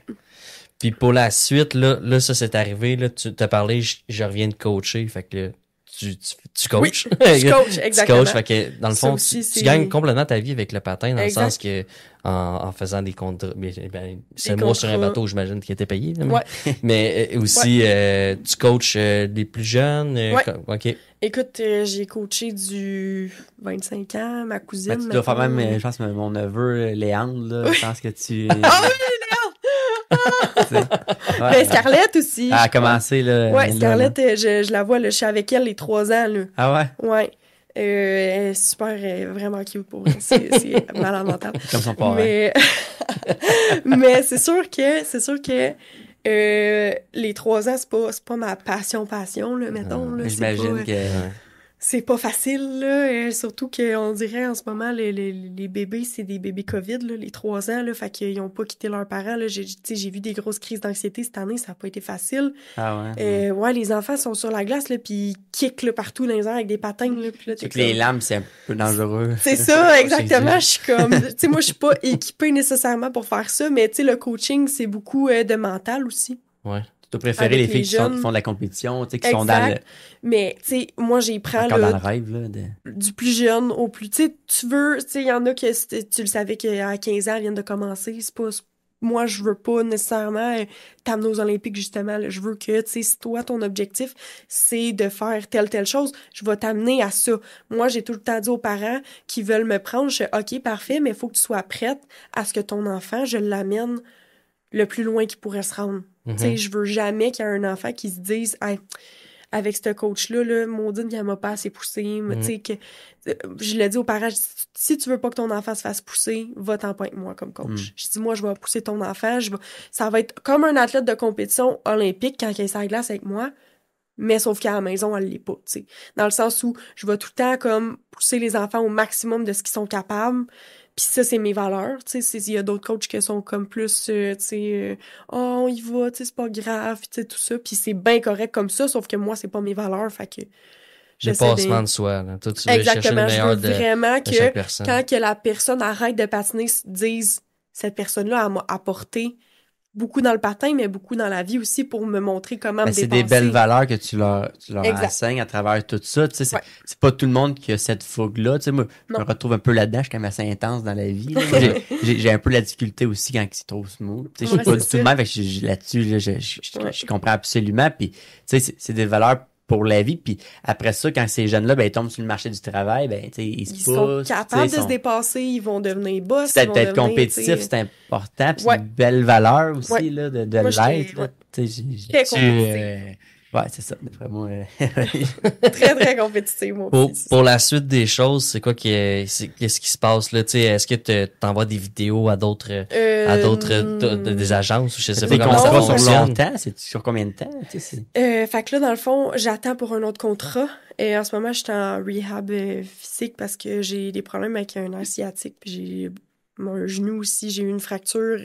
Puis pour la suite, là ça c'est arrivé, là, tu t'as parlé, je reviens de coacher, fait que là, tu coaches. Oui, je coach, exactement. Tu coaches, fait que dans le fond, tu gagnes complètement ta vie avec le patin, dans le sens que en faisant des contrats, c'est moi sur un bateau, j'imagine, qui était payé. Là, mais aussi, tu coaches des plus jeunes. OK. Écoute, j'ai coaché du 25 ans, ma cousine. Tu dois faire même, je pense, mon neveu, Léandre, là, je pense que tu... Ah oui, Ben, Scarlett aussi. Elle a commencé, là. Ouais, Scarlett, je la vois, là, je suis avec elle les 3 ans, là. Ah ouais? Ouais. Elle est super, vraiment cute pour elle. C'est malade mental. Comme son père. Mais c'est sûr que les 3 ans, c'est pas ma passion, là, mettons. Là, j'imagine que... C'est pas facile, là. Surtout qu'on dirait en ce moment, les bébés, c'est des bébés COVID, là, les 3 ans, là. Fait qu'ils ont pas quitté leurs parents, là. J'ai vu des grosses crises d'anxiété cette année, ça a pas été facile. Ah ouais? Ouais, les enfants sont sur la glace, là, puis ils kickent, là, partout dans les airs avec des patins, là. Puis là, les lames, c'est un peu dangereux. C'est ça, exactement. Je suis comme, tu sais, moi, je suis pas équipée nécessairement pour faire ça, mais tu sais, le coaching, c'est beaucoup de mental aussi. Ouais. Tu as préféré les filles qui font de la compétition, tu sais, qui sont dans le... Mais, tu sais, moi, j'y prends, là, dans le rêve, là, du plus jeune au plus... Tu sais, tu sais, il y en a que tu le savais qu'à 15 ans, elles viennent de commencer. C'est pas... Moi, je veux pas nécessairement t'amener aux Olympiques, justement. Là. Je veux que, tu sais, si toi, ton objectif, c'est de faire telle chose, je vais t'amener à ça. Moi, j'ai tout le temps dit aux parents qui veulent me prendre, je dis, OK, parfait, mais il faut que tu sois prête à ce que ton enfant, je l'amène le plus loin qu'il pourrait se rendre. Tu sais, je veux jamais qu'il y ait un enfant qui se dise, hey, avec ce coach-là, maudine qu'elle m'a pas assez poussé, mais tu sais, que je l'ai dit aux parents, si tu veux pas que ton enfant se fasse pousser, va-t'en pas avec moi comme coach. Je dis, moi, je vais pousser ton enfant, ça va être comme un athlète de compétition olympique quand il est sur la glace avec moi, mais sauf qu'à la maison, elle l'est pas, tu sais. Dans le sens où je vais tout le temps comme pousser les enfants au maximum de ce qu'ils sont capables. Puis ça, c'est mes valeurs, tu sais. Il y a d'autres coachs qui sont comme plus, tu sais, oh, on y va, tu sais, c'est pas grave, tu sais, tout ça. Puis c'est bien correct comme ça, sauf que moi, c'est pas mes valeurs, fait que dépassement de soi, là. Toi, tu veux chercher le meilleur de vraiment de chaque personne. Quand que la personne arrête de patiner, dise, cette personne-là, elle m'a apporté beaucoup dans le patin, mais beaucoup dans la vie aussi pour me montrer comment me dépasser. C'est des belles valeurs que tu leur enseignes à travers tout ça. Tu sais, c'est pas tout le monde qui a cette fougue-là. Tu sais, moi, je me retrouve un peu là-dedans. Je suis quand même assez intense dans la vie. J'ai un peu la difficulté aussi quand c'est trop smooth. Tu sais, je suis pas du tout de même. Là-dessus, là, je comprends absolument. Puis, tu sais, c'est des valeurs pour la vie, puis après ça, quand ces jeunes-là, ben, ils tombent sur le marché du travail, ben, tu sais, ils sont capables de se dépasser, ils vont devenir boss. D'être compétitif, c'est important, puis c'est une belle valeur aussi, là, de l'être. Ouais, c'est ça, d'après moi. Très, très compétitif, moi aussi. Pour la suite des choses, c'est quoi qu'est-ce qui se passe, là? Tu sais, est-ce que t'envoies des vidéos à d'autres, des agences, ou je sais pas comment ça fonctionne? Longtemps? C'est sur combien de temps? Fait que là, dans le fond, j'attends pour un autre contrat. Et en ce moment, je suis en rehab physique parce que j'ai des problèmes avec un nerf sciatique, puis j'ai mon genou aussi, j'ai eu une fracture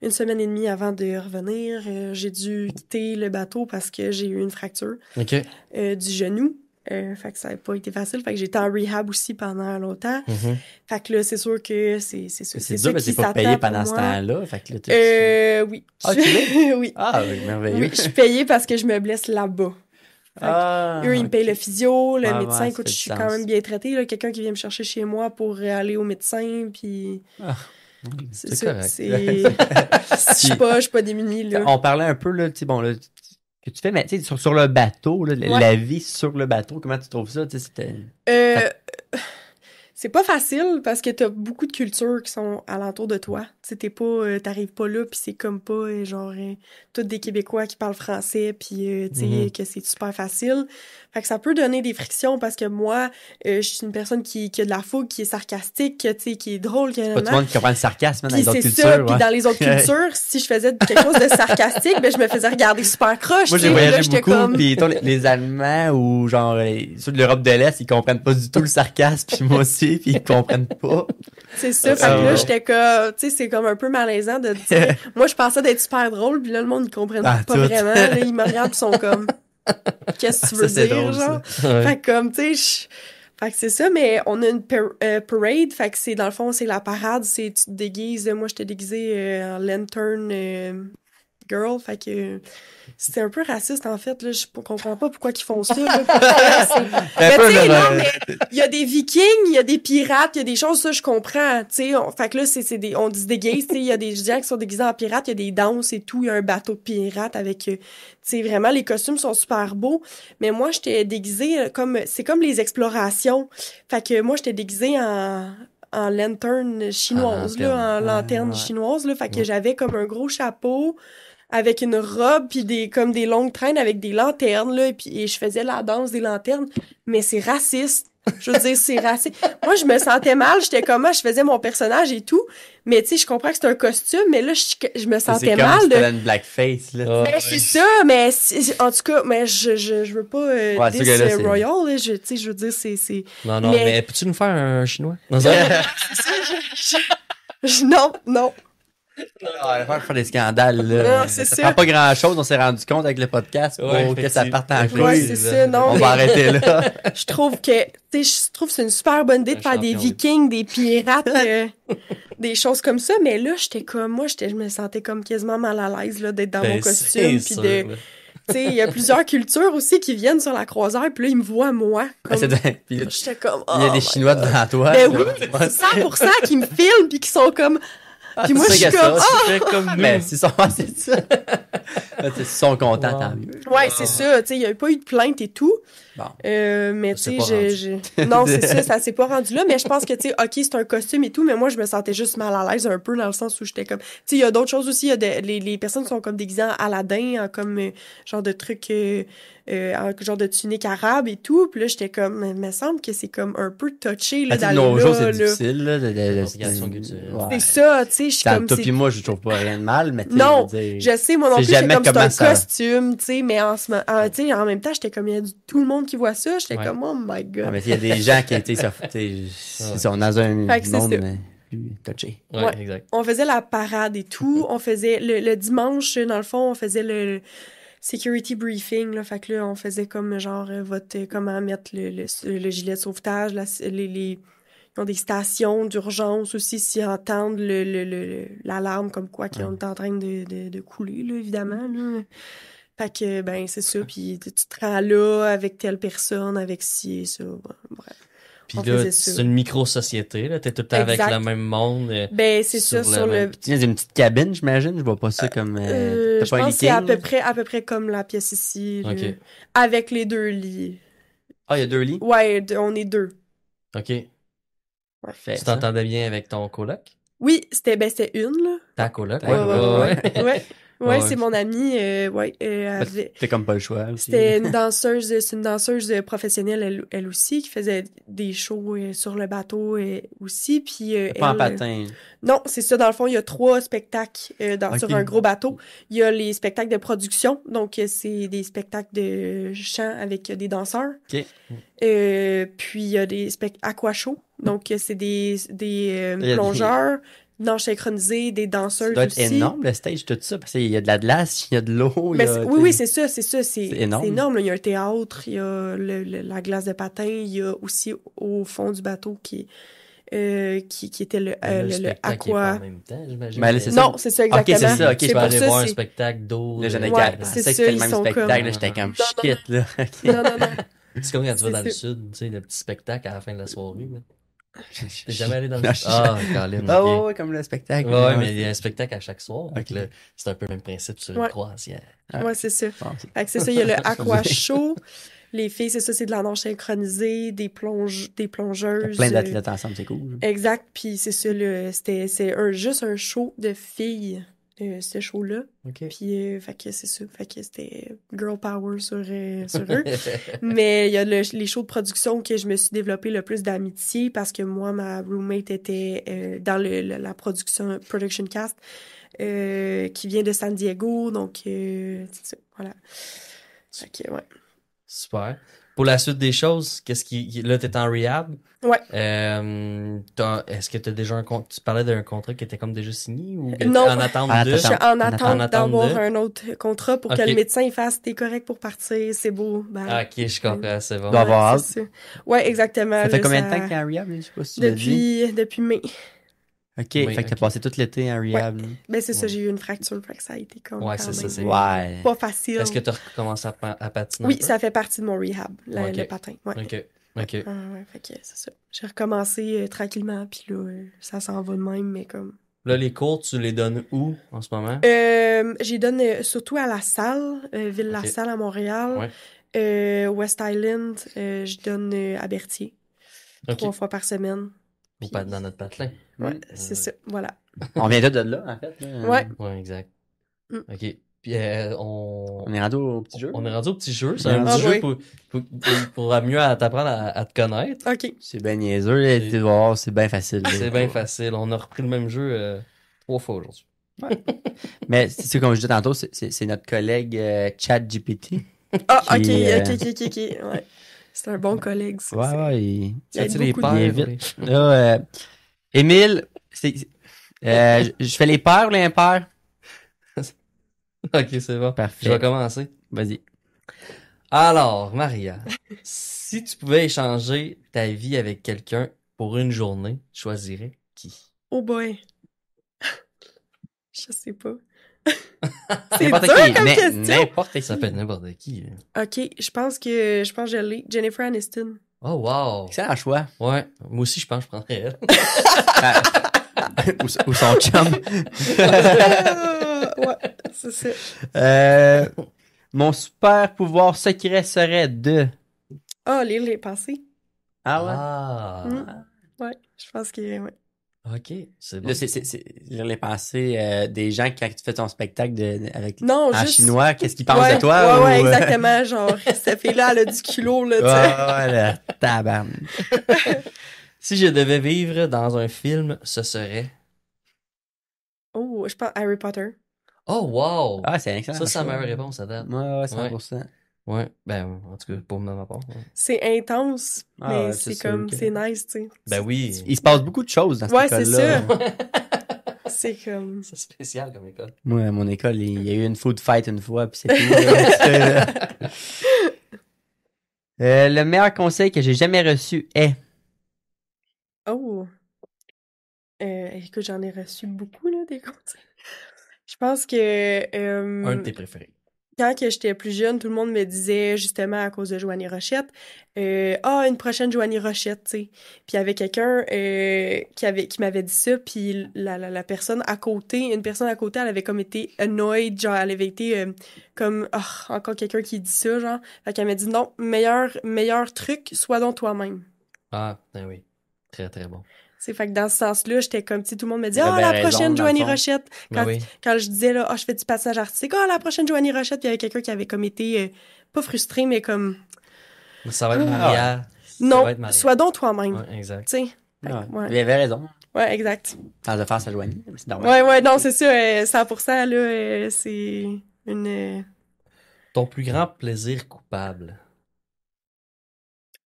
une semaine et demie avant de revenir. J'ai dû quitter le bateau parce que j'ai eu une fracture du genou. Fait que ça n'a pas été facile. Fait que j'étais en rehab aussi pendant longtemps. Fait que là, c'est sûr que c'est sûr. C'est dur, mais c'est pas payé pendant ce temps-là. Fait que là, oui. Ah, tu l'es? Oui. Ah, oui, merveilleux. Oui, je suis payée parce que je me blesse là-bas. Eux, ils me payent le physio, le médecin. Écoute, je suis quand même bien traitée. Là, quelqu'un qui vient me chercher chez moi pour aller au médecin, puis... c'est correct. Je suis pas démunie, là. On parlait un peu, là, tu sais, bon, là, que tu fais, mais tu sais, sur le bateau, là, la vie sur le bateau, comment tu trouves ça? Tu sais, c'est pas facile parce que t'as beaucoup de cultures qui sont alentour de toi. Tu sais, t'arrives pas là, puis c'est comme pas, tous des Québécois qui parlent français, puis tu sais, que c'est super facile. Fait que ça peut donner des frictions parce que moi, je suis une personne qui a de la fougue, qui est sarcastique, tu sais, qui est drôle. Pas tout le monde qui comprend le sarcasme dans les autres cultures. Ça, puis dans les autres cultures, si je faisais quelque chose de sarcastique, ben je me faisais regarder super croche. Moi, j'ai voyagé beaucoup, puis les Allemands ou genre ceux de l'Europe de l'Est, ils comprennent pas du tout le sarcasme, puis moi aussi, puis ils comprennent pas. C'est ça, fait que là, j'étais comme, tu sais, c'est comme un peu malaisant de dire, moi, je pensais d'être super drôle, puis là, le monde, ils comprennent pas vraiment, là, ils me regardent, ils sont comme, qu'est-ce que tu veux dire, drôle, genre? Fait que comme, tu sais, fait que c'est ça, mais on a une parade, fait que c'est, dans le fond, c'est la parade, c'est, tu te déguises, moi, j'étais déguisée en lantern girl, fait que c'était un peu raciste, en fait, là, je comprends pas pourquoi ils font ça, là. Mais tu sais, non, mais il y a des vikings, il y a des pirates, il y a des choses, ça, je comprends, tu sais, fait que là, on dit déguise, tu sais, il y a des gens qui sont déguisés en pirates, il y a des danses et tout, il y a un bateau de pirates avec, tu sais, vraiment, les costumes sont super beaux, mais moi, j'étais déguisée c'est comme les explorations, fait que moi, j'étais déguisée en lanterne chinoise, en lanterne chinoise, là, fait que j'avais comme un gros chapeau, avec une robe puis comme des longues traînes avec des lanternes là et je faisais la danse des lanternes, mais c'est raciste. Je veux dire, c'est raciste. Moi, je me sentais mal, j'étais comment je faisais mon personnage et tout, mais tu sais, je comprends que c'est un costume, mais là je me sentais mal de une blackface là. Mais c'est ça, mais en tout cas, mais je veux pas diss Royal là, tu sais, je veux dire c'est Non, mais peux-tu nous faire un chinois? Non, c'est ça. Non. On va faire des scandales, là. Non, c'est ça prend pas grand-chose, on s'est rendu compte avec le podcast pour que ça parte en couille. Ouais, c'est ça, non. On va arrêter là. Je trouve que c'est une super bonne idée de faire des vikings, des pirates, des choses comme ça, mais là, je me sentais comme quasiment mal à l'aise, là, d'être dans mon costume, puis de... Tu sais, il y a plusieurs cultures aussi qui viennent sur la croisière, puis là, ils me voient, moi. J'étais comme... Il y a des Chinois devant toi. Ben oui, 100% qui me filment, puis qui sont comme... Puis moi, je suis comme... Mais c'est ça. Ils sont contents, tant mieux. Ouais, c'est ça. Tu sais, il n'y a pas eu de plainte et tout. Bon. Mais Ça tu s'est sais, pas non, c'est ça s'est pas rendu là, mais je pense que, tu sais, OK, c'est un costume et tout, mais moi, je me sentais juste mal à l'aise un peu dans le sens où j'étais comme... Tu sais, il y a d'autres choses aussi, il y a les personnes sont comme déguisées en Aladdin, en comme genre de trucs, en genre de tunique arabe et tout, puis là, j'étais comme, il me semble que c'est comme un peu touché, là, d'aller nos jours, là, c'est là. difficile, là. L'appropriation culturelle. C'est ça, tu sais, je suis comme... Toi c'est- puis moi, je trouve pas rien de mal, mais tu sais, Non, je veux dire, je sais, moi non c'est plus, j'étais jamais comme, c'est comment un ça- costume, tu sais, mais tu sais, en même temps, j'étais comme, il y a tout le monde qui voit ça, j'étais Ouais. comme, oh my god. Ah, mais il y a des gens qui, tu sais, c'est ça, on est dans un Fait que c'est monde ça. plus touché. Ouais, Ouais. exact. On faisait la parade et tout, on faisait, le dimanche, dans le fond, on faisait le security briefing, là, fait que là, on faisait comme, genre, comment mettre le gilet de sauvetage, ils ont des stations d'urgence aussi s'ils entendent l'alarme comme quoi qu'on est en train de couler, là, évidemment, là. Fait que, ben, c'est ça. Puis tu te rends là avec telle personne, avec ci et ça. Bon, bref. Puis On là, faisait ça. c'est une micro-société, là. T'es tout le temps avec Exact. le même monde. Ben, c'est ça, Sur sur le le... même- Tu viens d'une petite cabine, j'imagine? Je vois pas ça comme, t'as je pas un pense que c'est à leaking, peu près comme la pièce ici. là. Ok. Avec les 2 lits. Ah, il y a 2 lits? Ouais, on est 2. OK. Parfait, Tu ça. t'entendais bien avec ton coloc? Oui, c'était une, là. Ta coloc? Ouais, Ouais, Ouais, c'est mon amie, T'as comme pas le choix aussi. c'est une danseuse professionnelle, elle aussi, qui faisait des shows sur le bateau aussi. Puis, Pas en elle, patin. non, c'est ça. Dans le fond, il y a 3 spectacles Ok. sur un gros bateau. Il y a les spectacles de production, donc c'est des spectacles de chant avec des danseurs. Ok. Puis il y a des spectacles aqua show, donc c'est des Il y a des- plongeurs, nages synchronisées, des Ça danseuses doit être aussi. énorme, le stage, tout ça, parce qu'il y a de la glace, il y a de l'eau. il y Ben, a, oui, tu sais. c'est ça. C'est énorme. là. Il y a un théâtre, il y a la glace de patin, il y a aussi au fond du bateau qui était le spectacle est pas aqua. en même temps, j'imagine. Ben là, c'est ça. Non, c'est ça Ok, exactement. c'est ça, ok, Tu je peux vais aller pour voir un c'est- spectacle d'eau. Là, j'en ai Ouais, qu'à c'est c'est que ça, c'était le ils même sont spectacle, comme- là, j'étais comme Non, shit, là. Ok. Non, non, non. C'est comme quand tu vas dans le C'est sud, tu sais, le petit spectacle à la fin de la soirée. Là. T'es T'es jamais allé dans le Non, sud? Ah, Colin, Ah ok. ouais, comme le spectacle. Ouais, mais il y a un spectacle à chaque soir. Ok. Donc là, c'est un peu le même principe sur une Ouais. croisière. Ouais, c'est ça. Bon, c'est- Fait que c'est ça, il y a le aqua show. Les filles, c'est ça, c'est de la nage synchronisée, des plongeuses. Plein d'athlètes ensemble, c'est cool. Exact, puis c'est ça, juste un show de filles, ce show-là. OK. Puis, fait que c'est ça, fait que c'était girl power sur eux. Mais il y a les shows de production que je me suis développé le plus d'amitié parce que moi, ma roommate était dans la production cast qui vient de San Diego, donc c'est ça, voilà. Fait que, ouais. Super. Pour la suite des choses, là, t'es en rehab. Ouais. Est-ce que t'as déjà tu parlais d'un contrat qui était comme déjà signé ou Non. en attente En de? Je suis en attente attente d'avoir de- un autre contrat pour que Ok. le médecin il fasse t'es correct pour partir, c'est beau. Ben, Ah, ok, je comprends, c'est bon. Doit avoir c'est ça. Ouais, exactement. Ça fait là, combien de temps qu'il est en rehab, là? Je sais pas si tu l'as dit. depuis mai. Ok, Oui, fait que t'as ok. passé tout l'été en rehab. là. Ben c'est ça, Ouais. j'ai eu une fracture, fait que ça a été comme Ouais, quand c'est ça, même c'est- Ouais. pas facile. Est-ce que t'as recommencé à patiner? Oui, un peu? ça fait partie de mon rehab, Ok. le patin. Ouais. Ok. Ok. Ouais, fait que c'est ça. J'ai recommencé tranquillement, puis là, ça s'en va de même, mais comme... Là, les cours, tu les donnes où en ce moment? J'y donne surtout à la salle, Ville-La Ok. Salle à Montréal. West Island, je donne à Berthier. Ok. 3 fois par semaine. Ou pas dans notre patelin? Ouais, c'est ça, voilà. On vient de là, en fait. là. Ouais. Ouais, exact. Mm. Ok. Puis On est rendu au petit jeu. on est rendu au petit jeu. C'est Ah un petit jeu oui. pour mieux t'apprendre à te connaître. OK. C'est bien niaiseux, là. Tu vas voir, c'est bien facile. là. C'est bien facile. On a repris le même jeu 3 fois aujourd'hui. Mais c'est comme je disais tantôt, c'est notre collègue ChatGPT. Ah, OK, Qui, OK. Ouais. C'est un bon collègue, ça. Ouais, ouais. il- Il aide Tu les beaucoup de pères, bien vite. Là, Émile, je fais les paires ou les impaires? Ok, c'est bon. Parfait. Je vais commencer. Vas-y. Alors, Maria, si tu pouvais échanger ta vie avec quelqu'un pour une journée, tu choisirais qui? Oh boy. Je sais pas. C'est N'importe dur qui, comme mais question. n'importe qui. Ça peut être n'importe qui. Là. OK, je pense que je l'ai. Jennifer Aniston. Oh, wow! Excellent choix. Ouais, moi aussi, je pense que je prendrais elle. Ou son chum. Ouais, c'est ça. Mon super pouvoir secret serait de... Ah, lire les pensées. Ah ouais? Ah, Ouais, je pense que, ouais. ok, c'est bon. Là, c'est lire les pensées des gens quand tu fais ton spectacle avec Non, en juste... chinois, qu'est-ce qu'ils pensent Ouais, de toi? ouais, ou, exactement. Genre, cette fille-là, elle a du culot, là, tu sais. Ouais, le tabarn. Si je devais vivre dans un film, ce serait... Oh, je pense Harry Potter. Oh, wow! Ah, c'est excellent. Ça, c'est la choix. meilleure réponse à date. Ouais, 100%. Ouais, ben, en tout cas, pour ma part. Ouais. C'est intense, Ah mais ouais, c'est c'est sûr comme, que- c'est nice, tu sais. Ben oui. Il se passe beaucoup de choses dans cette Ouais, c'est école-là. ça. C'est comme... C'est spécial comme école. Moi, à mon école, il y a eu une food fight une fois, puis c'est tout. Là. Le meilleur conseil que j'ai jamais reçu est... Oh. Écoute, j'en ai reçu beaucoup, là, des conseils. Je pense que Un de tes préférés. quand que j'étais plus jeune, tout le monde me disait, justement, à cause de Joanie Rochette, une prochaine Joanie Rochette, tu sais. Puis il y avait quelqu'un qui m'avait dit ça, puis la personne à côté, une personne à côté, elle avait comme été annoyed, genre, elle avait été comme, encore quelqu'un qui dit ça, genre. Fait qu'elle m'a dit, non, meilleur truc, sois donc toi-même. Ah, ben oui. Très, très bon. C'est fait que dans ce sens-là, j'étais comme, tu sais, tout le monde me dit, Elle avait la raison, prochaine dans le Joanie fond. Rochette. Ben oui. Quand je disais, là, je fais du patinage artistique, la prochaine Joanie Rochette, puis il y avait quelqu'un qui avait comme été, pas frustré, mais comme, Ça va être Maria. Ça non, va être Maria. sois donc toi-même. Ouais, exact. Tu sais. Fait que, Ouais. ouais. Il avait raison. Ouais, exact. Sans de faire sa joignée. C'est normal. Ouais, non, c'est ça, 100%, là, c'est une... Ton plus grand plaisir coupable.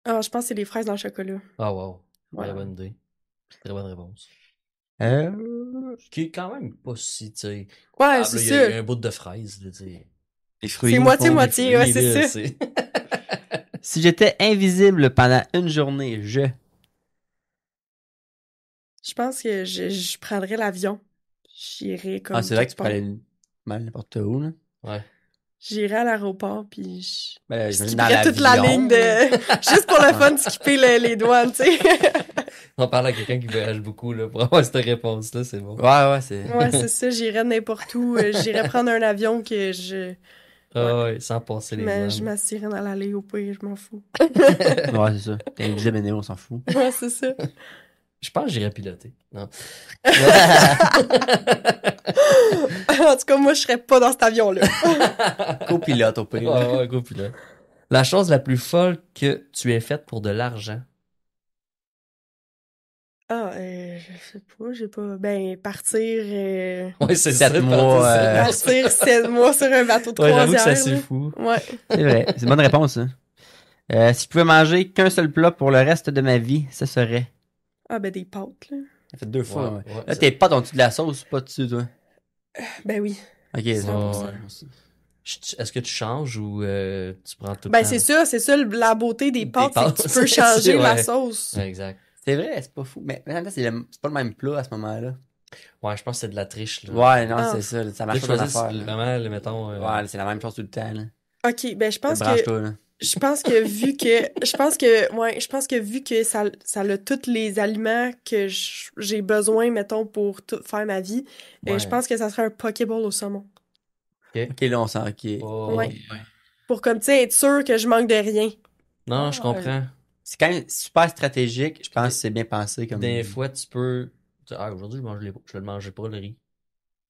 je pense que c'est les fraises dans le chocolat. Ah, wow. Ouais. Très bonne idée. Très bonne réponse. Qui est quand même pas si, tu sais. Ouais, c'est Il y ça. a un bout de fraise, là, tu sais. Les fruits. C'est moitié-moitié, ouais, Oui, c'est là, ça. Si j'étais invisible pendant une journée, Je pense que je prendrais l'avion. J'irais comme... Ah, c'est vrai que tu quelque peux part. aller mal n'importe où, là. Ouais. J'irais à l'aéroport, puis Ben, je j'imagine dans skipperais toute la l'avion. ligne de... Juste pour le fun, de skipper les douanes, tu sais. On parle à quelqu'un qui voyage beaucoup, là, pour avoir cette réponse-là, c'est bon. Ouais, c'est... Ouais, c'est ça, j'irais n'importe où. J'irais prendre un avion que Ah ouais, sans passer les je douanes. m'assirais dans l'allée au pire, je m'en fous. Ouais, c'est ça. T'es invisible, mais on s'en fout. Ouais, c'est ça. Je pense que j'irais piloter. Non. En tout cas, moi, je serais pas dans cet avion-là. Copilote, au pire. Ouais, gros pilote. La chose la plus folle que tu aies faite pour de l'argent. Je sais pas, j'ai pas... Ben, partir... Ouais, c'est 7 ça, mois, Partir 7 mois sur un bateau de Ouais, croisière. j'avoue que ça, là. c'est fou. Ouais. C'est vrai. C'est une bonne réponse, ça. Si je pouvais manger qu'un seul plat pour le reste de ma vie, ce serait... Ah, ben, des pâtes, là. Ça fait 2 fois, Ouais, ouais. ouais, Là, ça- t'es pas dans dessus de la sauce, pas dessus, toi. Ben oui. Ok, c'est Ouais, bon. ouais. Est-ce que tu changes ou tu prends tout le Ben, temps? c'est ça, la beauté des pâtes, c'est pâtes, que tu peux c'est changer ça, la ouais. sauce. Ouais, exact. C'est vrai, c'est pas fou. Mais en même temps, c'est pas le même plat à ce moment-là. Ouais, je pense que c'est de la triche, là. Ouais, non, Ah. c'est ça. Ça Tu marche pas dans choisis l'affaire, là. vraiment, le, mettons... Ouais, c'est la même chose tout le temps, là. OK, ben, je pense que... Branche-toi, là. Je pense que vu que ça a tous les aliments que j'ai besoin, mettons, pour faire ma vie, Ouais. je pense que ça serait un Pokéball au saumon. Ok, là, on sent, ok. Oh, Ouais. Pour, comme, tu sais, être sûr que je manque de rien. Non, je comprends. C'est quand même super stratégique. Je pense que c'est bien pensé comme. Des fois, tu peux... aujourd'hui, je vais le manger pas, le riz.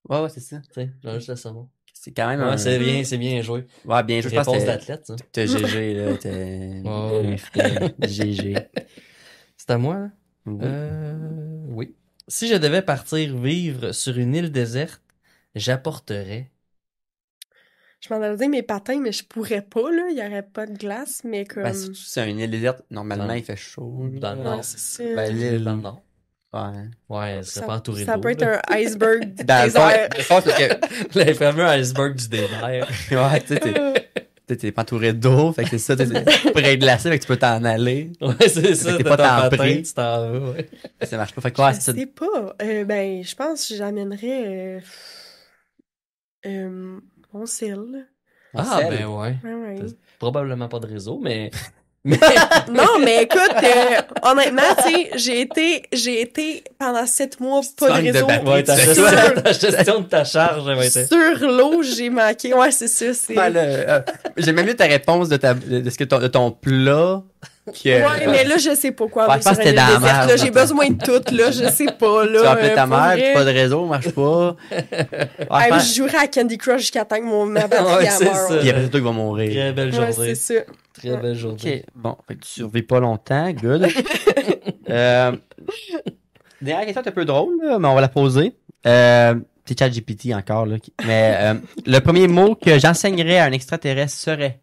Ouais, c'est ça. Tu sais, je mange juste le saumon. C'est quand même Ouais, c'est bien joué. Ouais, bien joué. Je pense Réponse que d'athlète, ça. t'as GG, là. T'es. Oh. GG. C'est à moi, là? Oui. Oui. Si je devais partir vivre sur une île déserte, j'apporterais... Je m'en allais dire mes patins, mais je pourrais pas, là. Il y aurait pas de glace, mais comme... Ben, si c'est une île déserte, normalement, Non. il fait chaud. Dans le Ouais, nord. c'est ça. Ben, l'île. Dans le nord. Ouais. Ouais, elle serait pas entourée d'eau. Ça peut être là. un iceberg du Dans le fond, désert. le fond, c'est que. Le fameux iceberg du désert. Ouais, tu sais, t'es pas entouré d'eau, fait que c'est ça, t'es près de glacé, fait que tu peux t'en aller. Ouais, c'est ça. t'es t'as pas ton tant patin, pris. tu t'en vas, ouais. Ça marche pas. Fait que ouais, Je c'est ça. sais pas. Ben, je pense que j'amènerais mon cell. Ah, Sel. ben ouais. Ouais, ouais. Probablement pas de réseau, mais Non, mais écoute, honnêtement, tu sais, j'ai été pendant 7 mois pas de réseau. Ouais, ta gestion de ta charge, sur l'eau, j'ai manqué. Ouais, c'est ça. J'ai même lu ta réponse de ton plat. Ouais, mais là, je sais pas quoi. Ouais, je pense que c'était dans la merde. J'ai besoin de tout, là. Je sais pas, là. Tu vas appeler ta mère, puis pas de réseau, marche pas. Ouais, je jouerais à Candy Crush jusqu'à temps que ma batterie meurt. Puis après, c'est toi qui va mourir. Très belle journée. Ouais, c'est ça. Très belle journée. OK, bon, fait que tu survis pas longtemps, good. Dernière question est un peu drôle, là, mais on va la poser. C'est ChatGPT encore, là. Mais le premier mot que j'enseignerais à un extraterrestre serait...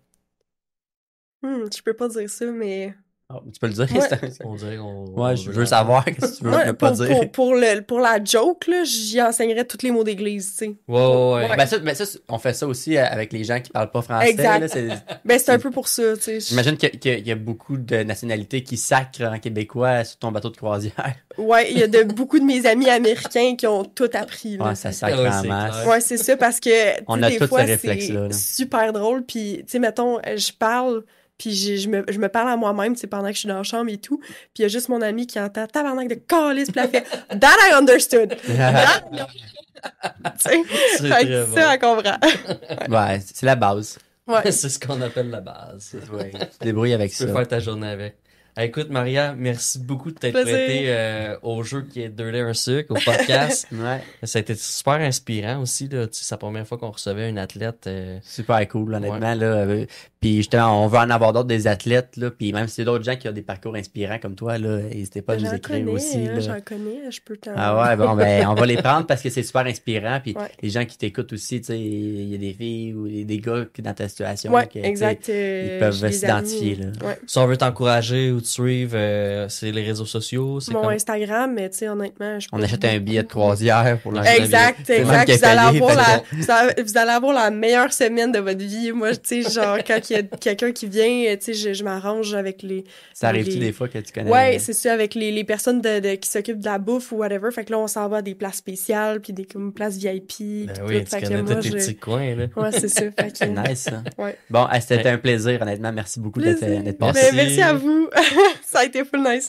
Je peux pas dire ça, mais... Oh, tu peux le dire? Ouais. On dirait qu'on... Ouais, je veux savoir qu'est-ce que tu veux pas dire. Pour la joke, là, j'y enseignerais tous les mots d'église, tu sais. Ouais. Ben ça, on fait ça aussi avec les gens qui parlent pas français. Exact. Là, c'est un peu pour ça, tu sais. J'imagine qu'il y a beaucoup de nationalités qui sacrent en québécois sur ton bateau de croisière. Ouais, il y a beaucoup de mes amis américains qui ont tout appris, là. Ouais, ça sacre en masse. Ouais, c'est ça, parce que, on a des tous fois, ces réflexes-là. C'est super drôle, puis, tu sais, mettons, je parle... Puis je me parle à moi-même, tu sais, pendant que je suis dans la chambre et tout. Puis il y a juste mon ami qui entend tabarnak de calice, puis elle fait « That I understood! » Tu sais, ça, elle comprend. Ouais, c'est la base. Ouais. C'est ce qu'on appelle la base. Ouais, tu te débrouilles avec ça. Tu peux faire ta journée avec. Écoute, Maria, merci beaucoup de t'être prêtée au jeu qui est Deux laits, un sucre, au podcast. Ouais. Ça a été super inspirant aussi. Là. C'est la première fois qu'on recevait une athlète. Super cool, honnêtement. Là. Puis justement, on veut en avoir d'autres des athlètes. Là. Puis même si c'est d'autres gens qui ont des parcours inspirants comme toi, là, n'hésitez pas à nous écrire aussi. J'en connais, je peux t'en... Ah ouais, bon, ben, on va les prendre parce que c'est super inspirant. Puis les gens qui t'écoutent aussi, tu sais, il y a des filles ou des gars qui dans ta situation. Ouais, que, exact. Ils peuvent s'identifier. Là. Ouais. Si on veut t'encourager ou te suivre, c'est les réseaux sociaux. C'est mon Instagram, mais tu sais, honnêtement, on achète un billet de croisière pour l'instant. Exact. Vous allez avoir la meilleure semaine de votre vie. Moi, tu sais, genre, quand il y a quelqu'un qui vient, tu sais, je m'arrange avec les... Ça arrive-tu des fois que tu connais? Ouais, c'est ça, avec les personnes qui s'occupent de la bouffe ou whatever. Fait que là, on s'en va à des places spéciales, puis des places VIP. Ben oui, tu connais tous tes petits coins, là. Ouais, c'est ça. C'est nice, ça. Ouais. Bon, c'était un plaisir, honnêtement. Merci beaucoup d'être passé. Merci à vous. Ça a été full nice.